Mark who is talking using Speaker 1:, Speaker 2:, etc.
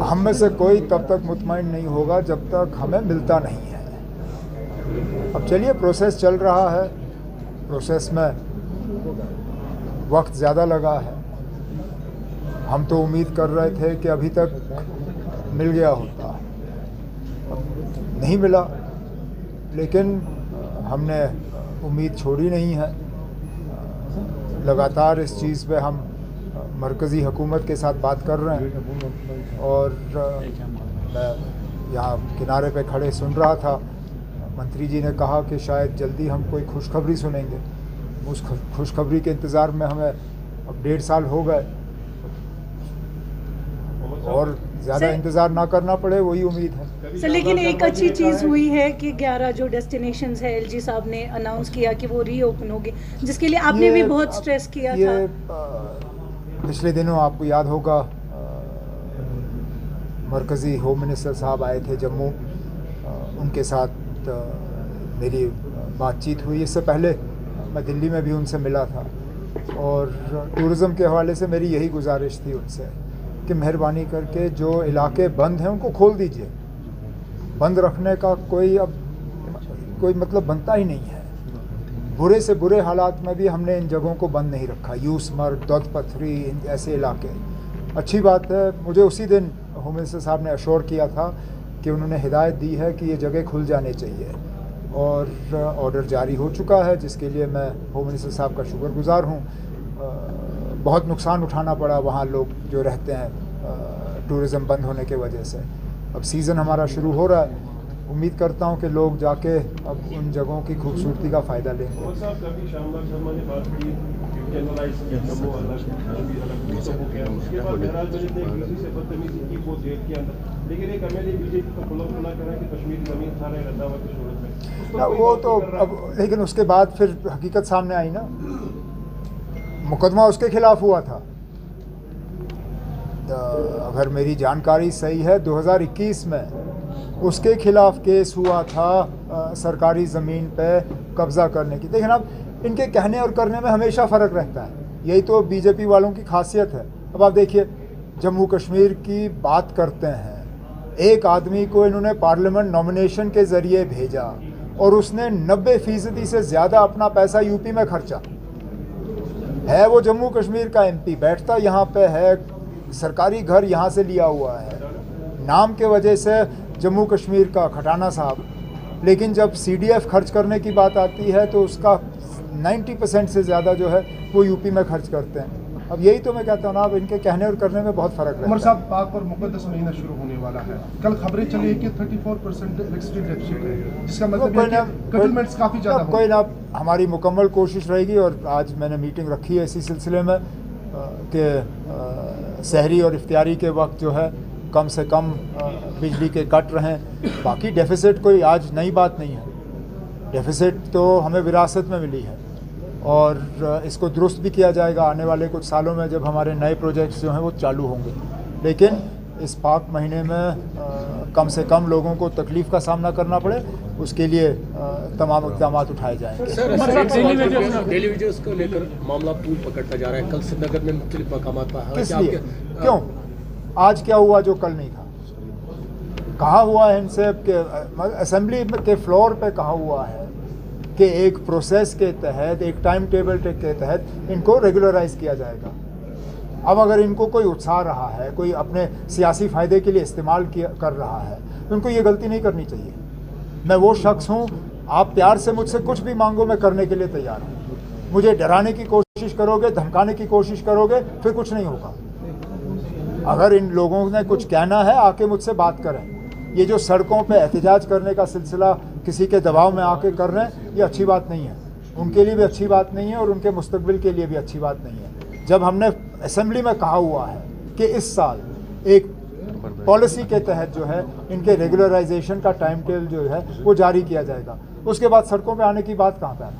Speaker 1: हम में से कोई तब तक मुतमईन नहीं होगा जब तक हमें मिलता नहीं है। अब चलिए, प्रोसेस चल रहा है, प्रोसेस में वक्त ज़्यादा लगा है। हम तो उम्मीद कर रहे थे कि अभी तक मिल गया होता, नहीं मिला, लेकिन हमने उम्मीद छोड़ी नहीं है। लगातार इस चीज़ पे हम मरकज़ी हुकूमत के साथ बात कर रहे हैं और मैं यहाँ किनारे पे खड़े सुन रहा था, मंत्री जी ने कहा कि शायद जल्दी हम कोई खुशखबरी सुनेंगे। उस खुशखबरी के इंतज़ार में हमें अब 1.5 साल हो गए और ज़्यादा इंतज़ार ना करना पड़े, वही उम्मीद है।
Speaker 2: सर, लेकिन एक अच्छी चीज़ हुई है कि 11 जो डेस्टिनेशंस है एलजी साहब ने अनाउंस किया कि वो रीओपन होंगे, जिसके लिए आपने भी बहुत स्ट्रेस किया था।
Speaker 1: पिछले दिनों आपको याद होगा, मरकज़ी होम मिनिस्टर साहब आए थे जम्मू, उनके साथ मेरी बातचीत हुई। इससे पहले मैं दिल्ली में भी उनसे मिला था और टूरिज़म के हवाले से मेरी यही गुजारिश थी उनसे कि मेहरबानी करके जो इलाके बंद हैं उनको खोल दीजिए। बंद रखने का कोई मतलब बनता ही नहीं है। बुरे से बुरे हालात में भी हमने इन जगहों को बंद नहीं रखा। यूसमर्ग, दौद पथरी, ऐसे इलाके। अच्छी बात है, मुझे उसी दिन होम मिनिस्टर साहब ने अश्योर किया था कि उन्होंने हिदायत दी है कि ये जगह खुल जाने चाहिए और ऑर्डर जारी हो चुका है, जिसके लिए मैं होम मिनिस्टर साहब का शुक्रगुजार हूँ। बहुत नुकसान उठाना पड़ा वहाँ लोग जो रहते हैं टूरिज़म बंद होने के वजह से। अब सीज़न हमारा शुरू हो रहा है, उम्मीद करता हूँ कि लोग जाके अब उन जगहों की खूबसूरती का फ़ायदा लेंगे। वो तो अब, लेकिन उसके बाद फिर हकीकत सामने आई ना, मुकदमा उसके खिलाफ हुआ था। अगर मेरी जानकारी सही है, 2021 में उसके खिलाफ केस हुआ था सरकारी ज़मीन पे कब्ज़ा करने की। देखिए अब इनके कहने और करने में हमेशा फ़र्क रहता है, यही तो बीजेपी वालों की खासियत है। अब आप देखिए, जम्मू कश्मीर की बात करते हैं, एक आदमी को इन्होंने पार्लियामेंट नॉमिनेशन के ज़रिए भेजा और उसने 90% से ज़्यादा अपना पैसा यूपी में खर्चा है। वो जम्मू कश्मीर का एमपी, बैठता यहाँ पे है, सरकारी घर यहाँ से लिया हुआ है, नाम के वजह से जम्मू कश्मीर का खटाना साहब। लेकिन जब सीडीएफ खर्च करने की बात आती है तो उसका 90% से ज़्यादा जो है वो यूपी में खर्च करते हैं। अब यही तो मैं कहता हूँ ना, अब इनके कहने और करने में बहुत फ़र्क है।
Speaker 3: उमर साहब, पाक और मुक़द्दस महीना शुरू होने वाला है। कल खबरें चली है कि 34% इलेक्ट्रिसिटी डेफिसिट है, जिसका मतलब है कि कटलमेंट्स काफ़ी ज़्यादा।
Speaker 1: कोई ना, हमारी मुकम्मल कोशिश रहेगी और आज मैंने मीटिंग रखी है इसी सिलसिले में कि सहरी और इफ्तियारी के वक्त जो है कम से कम बिजली के कट रहें। बाकी डेफिसिट कोई आज नई बात नहीं है, डेफिसिट तो हमें विरासत में मिली है और इसको दुरुस्त भी किया जाएगा आने वाले कुछ सालों में जब हमारे नए प्रोजेक्ट्स जो हैं वो चालू होंगे। लेकिन इस पाक महीने में कम से कम लोगों को तकलीफ़ का सामना करना पड़े, उसके लिए तमाम इक़दाम उठाए जाएंगे।
Speaker 4: डेली वेजेस को लेकर मामला तूल पकड़ता जा रहा है। कल श्रीनगर में मुख्तलिफ मकामात पर
Speaker 1: किस लिए, क्यों, आज क्या हुआ जो कल नहीं था? कहा हुआ है इनसे कि असेंबली के फ्लोर पे कहा हुआ है कि एक प्रोसेस के तहत, एक टाइम टेबल के तहत इनको रेगुलराइज किया जाएगा। अब अगर इनको कोई उत्साह रहा है, कोई अपने सियासी फ़ायदे के लिए इस्तेमाल कर रहा है, तो उनको ये गलती नहीं करनी चाहिए। मैं वो शख्स हूँ, आप प्यार से मुझसे कुछ भी मांगो, मैं करने के लिए तैयार हूँ। मुझे डराने की कोशिश करोगे, धमकाने की कोशिश करोगे, फिर कुछ नहीं होगा। अगर इन लोगों ने कुछ कहना है, आके मुझसे बात करें। ये जो सड़कों पे एहतजाज करने का सिलसिला किसी के दबाव में आके कर रहे हैं, ये अच्छी बात नहीं है, उनके लिए भी अच्छी बात नहीं है और उनके मुस्तकबिल के लिए भी अच्छी बात नहीं है। जब हमने असेंबली में कहा हुआ है कि इस साल एक पॉलिसी के तहत जो है इनके रेगुलराइजेशन का टाइम टेबल जो है वो जारी किया जाएगा, उसके बाद सड़कों पे आने की बात कहाँ पे है?